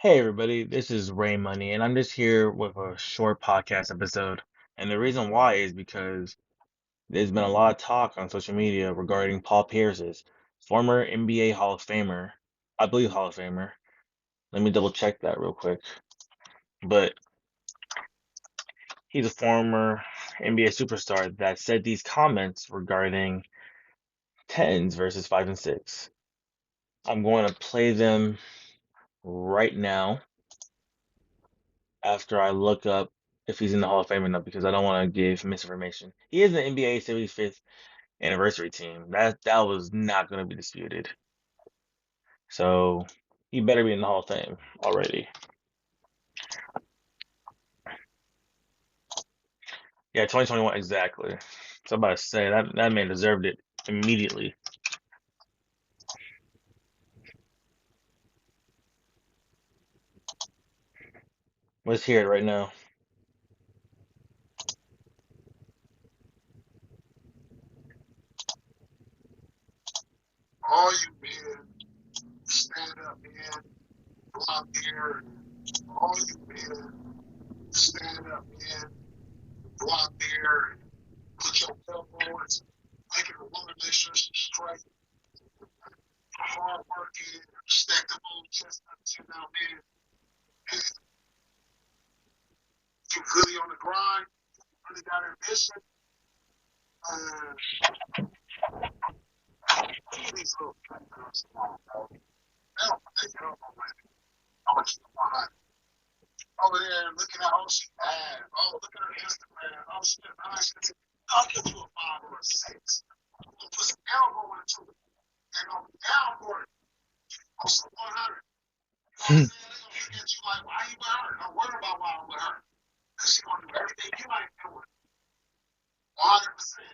Hey everybody, this is Ray Money, and I'm just here with a short podcast episode. And the reason why is because there's been a lot of talk on social media regarding Paul Pierce's former NBA Hall of Famer, I believe Hall of Famer. Let me double check that real quick. But he's a former NBA superstar that said these comments regarding tens versus five and six. I'm going to play them right now after I look up if he's in the Hall of Fame or not because I don't want to give misinformation. He is an NBA 75th anniversary team. That was not going to be disputed. So he better be in the Hall of Fame already. Yeah, 2021 exactly. So I'm about to say that man deserved it immediately. Let's hear it right now. All you men, stand up, man. Go out there. All you men, stand up, man. Go out there. Put your elbows, make it a woman relationship straight. Hard working, respectable, chestnuts, man. And if you really on the grind, really got ambition, please look. They don't take it up already. I want you to behind. Over there looking at, oh, she bad. Oh, look at her Instagram. Oh, she nice. I'll give you a five or a six. Put some elbow into it. And on the downward, on some 100. You know what I'm saying? They're going to look at you like, why you with her? Don't worry about why I'm with her. Because she's going to do everything you ain't doing. 100%.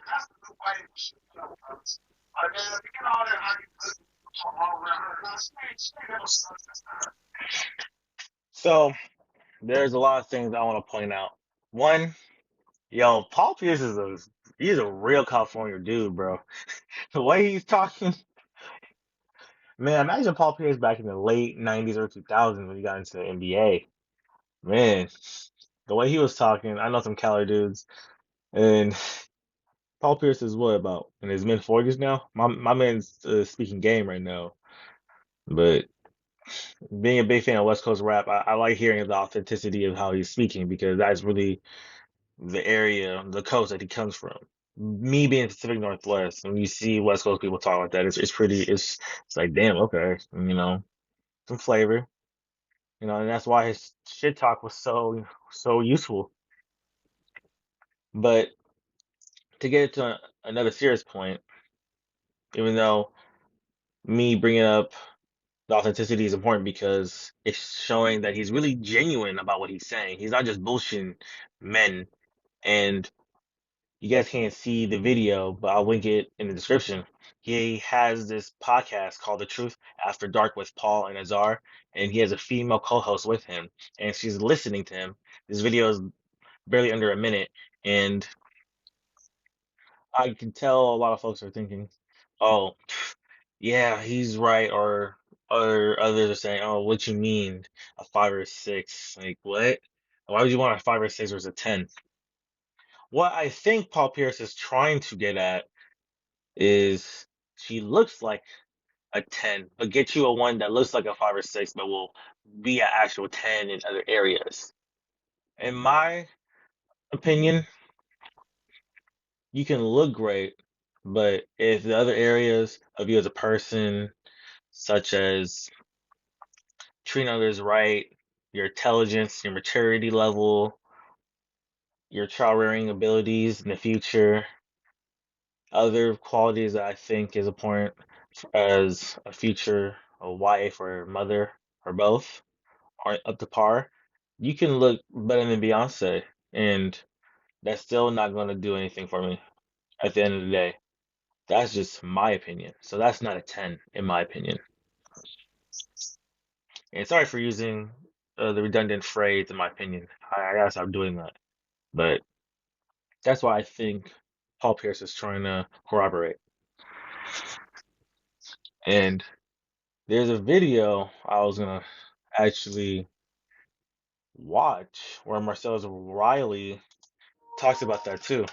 That's the new way of shit. Fellas. Like, man, if you get all that, how you talk all around her. Now, she ain't never sucks. That's not her. So there's a lot of things I want to point out. One, yo, Paul Pierce he's a real California dude, bro. The way he's talking, man, imagine Paul Pierce back in the late 90s or 2000s when he got into the NBA. Man, the way he was talking, I know some Cali dudes, and Paul Pierce is what about in his mid 40s now? My man's speaking game right now. But being a big fan of West Coast rap, I like hearing the authenticity of how he's speaking because that's really the area, the coast that he comes from. Me being Pacific Northwest, when you see West Coast people talk like that, it's pretty, it's like damn, okay, some flavor, and that's why his shit talk was so useful. But to get to another serious point, even though me bringing up the authenticity is important because it's showing that he's really genuine about what he's saying. He's not just bullshitting men. And you guys can't see the video, but I'll link it in the description. He has this podcast called The Truth After Dark with Paul and Azar, and he has a female co-host with him, and she's listening to him. This video is barely under a minute, and I can tell a lot of folks are thinking, "Oh, yeah, he's right," or others are saying, "Oh, what you mean a five or a six? Like what? Why would you want a five or a six versus a 10?" What I think Paul Pierce is trying to get at is she looks like a 10, but get you a one that looks like a five or six, but will be an actual 10 in other areas. In my opinion, you can look great, but if the other areas of you as a person, such as treating others right, your intelligence, your maturity level, your child rearing abilities in the future, other qualities that I think is important as a future a wife or mother or both aren't up to par, you can look better than Beyonce, and that's still not going to do anything for me at the end of the day. That's just my opinion. So that's not a 10 in my opinion. And sorry for using the redundant phrase in my opinion. I gotta stop doing that. But that's why I think Paul Pierce is trying to corroborate. And there's a video I was gonna actually watch where Marcellus Riley talks about that too.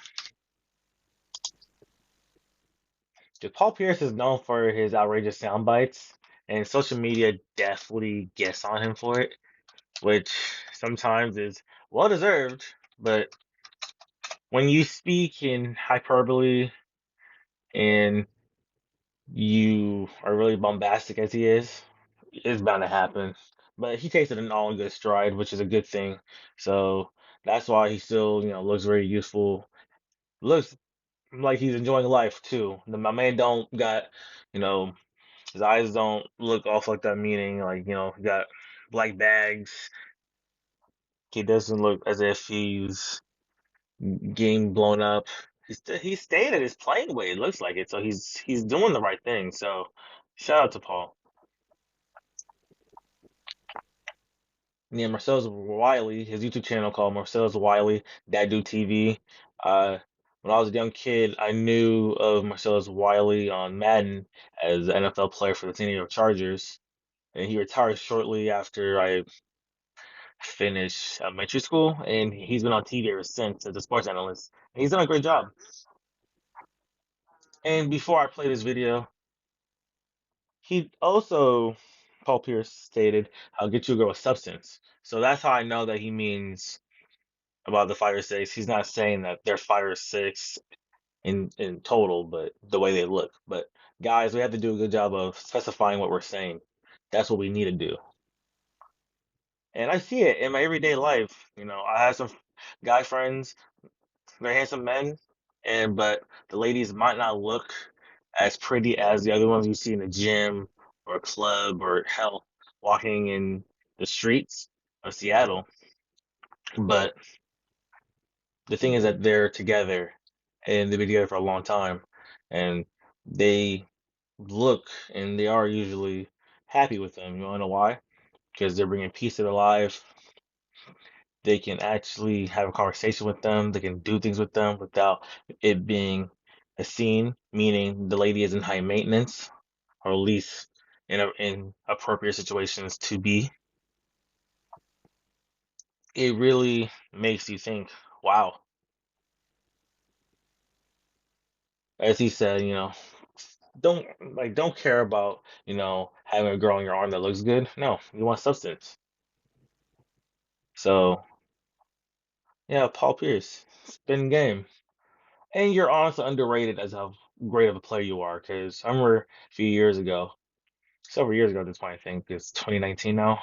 'Cause Paul Pierce is known for his outrageous sound bites, and social media definitely gets on him for it, which sometimes is well deserved. But when you speak in hyperbole and you are really bombastic as he is, it's bound to happen. But he takes it in all in good stride, which is a good thing. So that's why he still, looks very useful. Looks like he's enjoying life too. My man don't got, you know, his eyes don't look off like that, meaning like, he got black bags. He doesn't look as if he's getting blown up. He's staying at his playing weight, it looks like it. So he's doing the right thing. So shout out to Paul. Yeah, Marcellus Wiley, his YouTube channel called Marcellus Wiley, That Dude TV. When I was a young kid, I knew of Marcellus Wiley on Madden as an NFL player for the San Diego Chargers, and he retired shortly after I finished elementary school, and he's been on TV ever since as a sports analyst. He's done a great job. And before I play this video, he also, Paul Pierce stated, "I'll get you a girl with substance." So that's how I know that he means about the 5 or 6. He's not saying that they're 5 or 6 in total, but the way they look. But guys, we have to do a good job of specifying what we're saying. That's what we need to do. And I see it in my everyday life. I have some guy friends, they're handsome men, and but the ladies might not look as pretty as the other ones you see in the gym or a club or hell walking in the streets of Seattle. But the thing is that they're together and they've been together for a long time, and they look and they are usually happy with them. You wanna know why? Because they're bringing peace to their life. They can actually have a conversation with them. They can do things with them without it being a scene, meaning the lady is in high maintenance, or at least in appropriate situations to be. It really makes you think, wow, as he said, don't don't care about, having a girl on your arm that looks good. No, you want substance. So yeah, Paul Pierce, spin game. And you're honestly underrated as how great of a player you are. Because I remember a few years ago, several years ago at this point, I think it's 2019 now,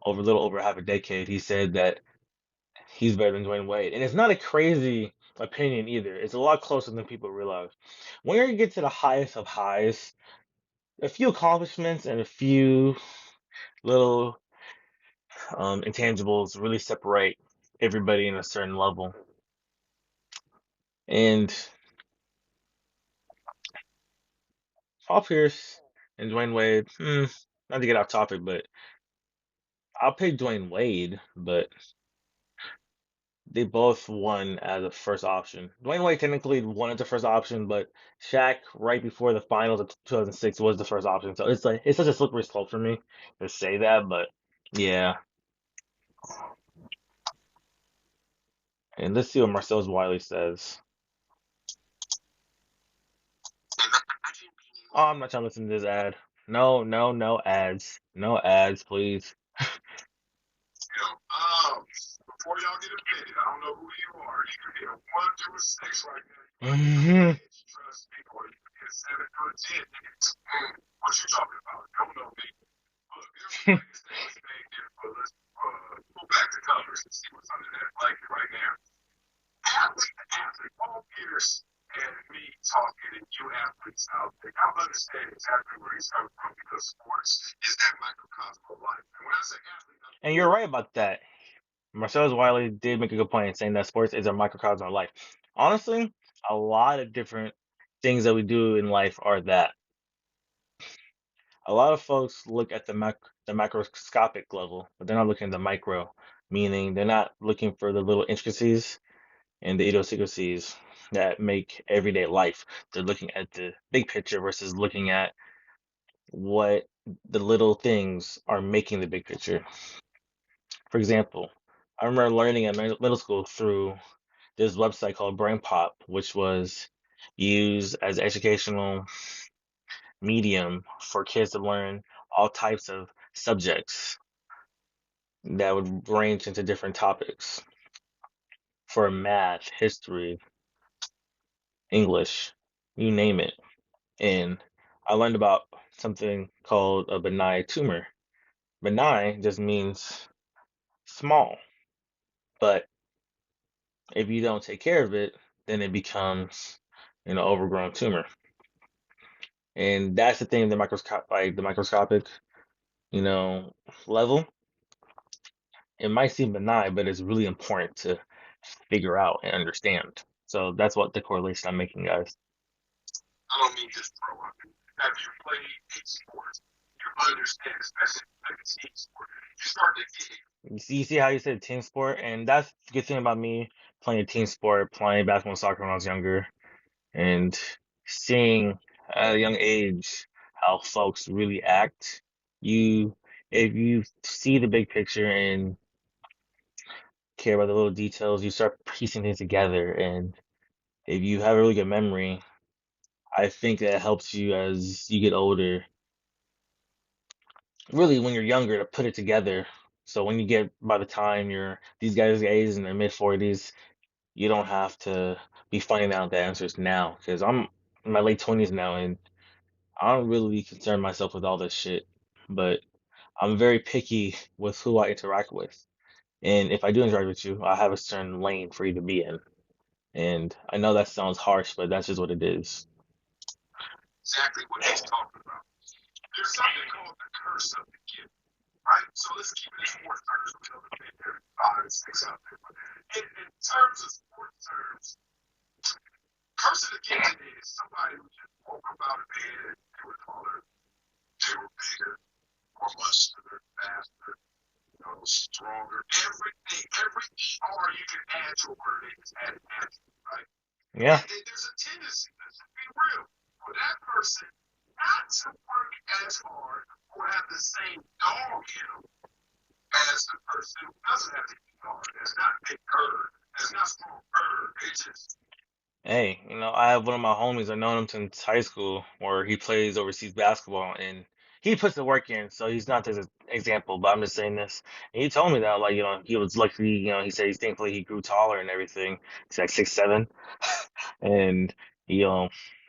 over a little over half a decade, he said that he's better than Dwayne Wade. And it's not a crazy opinion either. It's a lot closer than people realize. When you get to the highest of highs, a few accomplishments and a few little intangibles really separate everybody in a certain level. And Paul Pierce and Dwayne Wade, not to get off topic, but I'll pick Dwayne Wade, but they both won as a first option. Dwayne Wade technically won as the first option, but Shaq right before the finals of 2006 was the first option. So it's such a slippery slope for me to say that, but yeah. And let's see what Marcellus Wiley says. Oh, I'm not trying to listen to this ad. No, no, no ads. No ads, please. Before y'all get offended, I don't know who you are. You could be a 1 through 6 right now. You might be a Hmm. bitch, trust me, or you could be a 7 through 10. What you talking about? Don't know me. Look, there's a greatest thing that's made there, but let's go back to colors and see what's under that blanket right now. Athlete to athlete, Paul Pierce and me talking and you athletes out there, I understand exactly where he's coming from because sports is that microcosm of life. And when I say athlete, And you're right about that. Marcellus Wiley did make a good point saying that sports is a microcosm of life. Honestly, a lot of different things that we do in life are that. A lot of folks look at the macroscopic level, but they're not looking at the micro, meaning they're not looking for the little intricacies and the idiosyncrasies that make everyday life. They're looking at the big picture versus looking at what the little things are making the big picture. For example, I remember learning at middle school through this website called Brain Pop, which was used as educational medium for kids to learn all types of subjects that would range into different topics for math, history, English, you name it. And I learned about something called a benign tumor. Benign just means small, but if you don't take care of it, then it becomes overgrown tumor. And that's the thing, the microscopic, you know, level. It might seem benign, but it's really important to figure out and understand. So that's what the correlation I'm making, guys. I don't mean just throw up. Have you played a sport? You understand, especially like a team sport. You start to get it. You see how you said team sport, and that's the good thing about me playing a team sport, playing basketball and soccer when I was younger, and seeing at a young age how folks really act. You, if you see the big picture and care about the little details, you start piecing things together. And if you have a really good memory, I think that helps you as you get older, really when you're younger, to put it together. So when you get by the time you're these guys' age in their mid 40s, you don't have to be finding out the answers now. Because I'm in my late 20s now, and I don't really concern myself with all this shit. But I'm very picky with who I interact with. And if I do interact with you, I have a certain lane for you to be in. And I know that sounds harsh, but that's just what it is. Exactly what he's talking about. There's something called the curse of the gift, right? So let's keep it in sports terms. We know the thing there, five, six out there. But in terms of sports terms, curse of the gifted is somebody who just woke up out of bed, they were taller, they were bigger, more muscular, faster, stronger. Everything, every ER you can add to a word, they just add it naturally, right? Yeah. And there's a tendency, let's just be real, for that person not to work as hard or have the same dog in them as the person who doesn't have the dog. That's not big bird. That's not strong bird. They just Hey, I have one of my homies. I've known him since high school, where he plays overseas basketball, and he puts the work in. So he's not this example, but I'm just saying this. And he told me that, like, he was lucky. He said he's thankfully he grew taller and everything. He's like 6'7", and he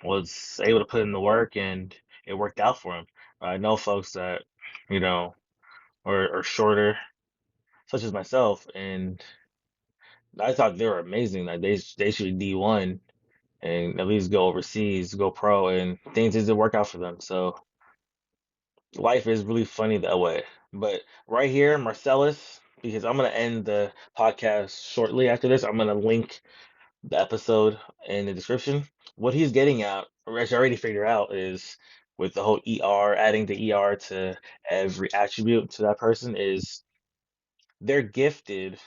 was able to put in the work, and it worked out for him. I know folks that you know are shorter, such as myself, and I thought they were amazing. Like they should D1 and at least go overseas, go pro, and things didn't work out for them. So life is really funny that way. But right here, Marcellus, because I'm gonna end the podcast shortly after this, I'm gonna link the episode in the description. What he's getting at, or as I already figured out, is with the whole ER, adding the ER to every attribute to that person, is they're gifted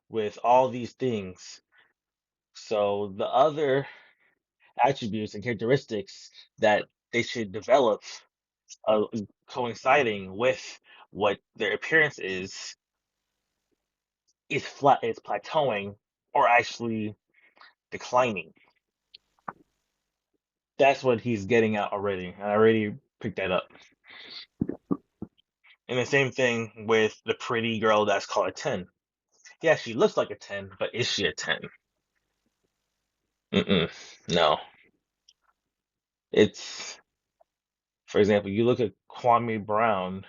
with all these things. So the other attributes and characteristics that they should develop, uh, coinciding with what their appearance is plateauing or actually declining. That's what he's getting at already. I already picked that up. And the same thing with the pretty girl that's called a 10. Yeah, she looks like a 10, but is she a 10? Mm-mm. No. It's, for example, you look at Kwame Brown,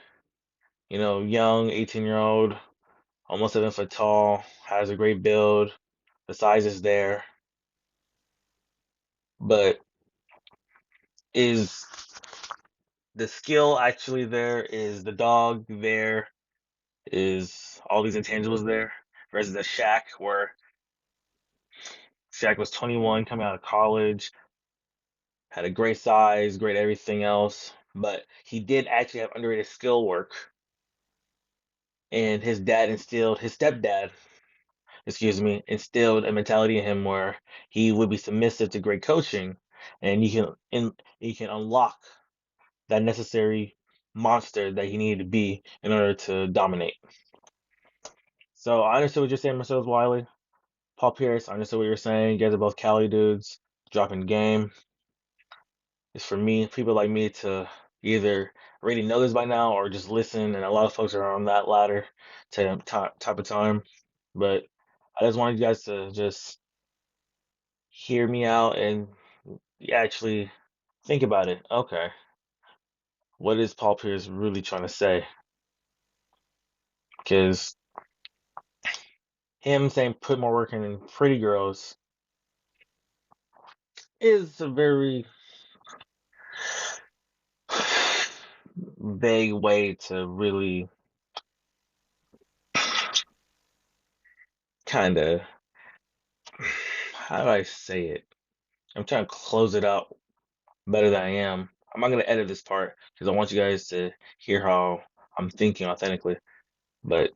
young 18-year-old, almost 7 foot tall, has a great build, the size is there, but is the skill actually there? Is the dog there? Is all these intangibles there? Versus the Shaq, where Shaq was 21 coming out of college, had a great size, great everything else, but he did actually have underrated skill work. And his stepdad, excuse me, instilled a mentality in him where he would be submissive to great coaching, and you can unlock that necessary. monster that he needed to be in order to dominate. So I understood what you're saying, Marcellus Wiley. Paul Pierce, I understood what you're saying. You guys are both Cali dudes, dropping game. It's for me, people like me to either already know this by now or just listen, and a lot of folks are on that ladder type of time. But I just wanted you guys to just hear me out and actually think about it. Okay, what is Paul Pierce really trying to say? Because him saying put more work in pretty girls is a very vague way to really kind of, how do I say it? I'm trying to close it out better than I am. I'm not gonna edit this part because I want you guys to hear how I'm thinking authentically. But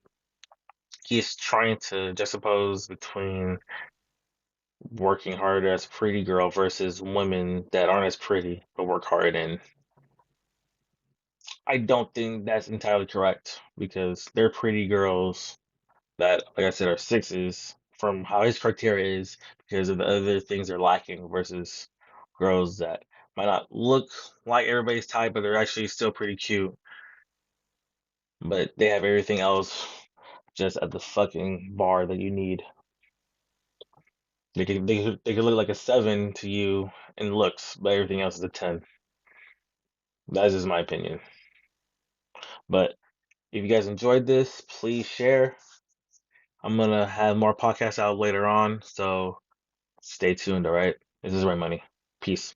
he's trying to juxtapose between working hard as a pretty girl versus women that aren't as pretty but work hard. And I don't think that's entirely correct because they're pretty girls that, like I said, are sixes from how his criteria is because of the other things they're lacking versus girls that might not look like everybody's type, but they're actually still pretty cute. But they have everything else just at the fucking bar that you need. They could look like a seven to you in looks, but everything else is a 10. That's just my opinion. But if you guys enjoyed this, please share. I'm gonna have more podcasts out later on, so stay tuned, all right? This is Right Money. Peace.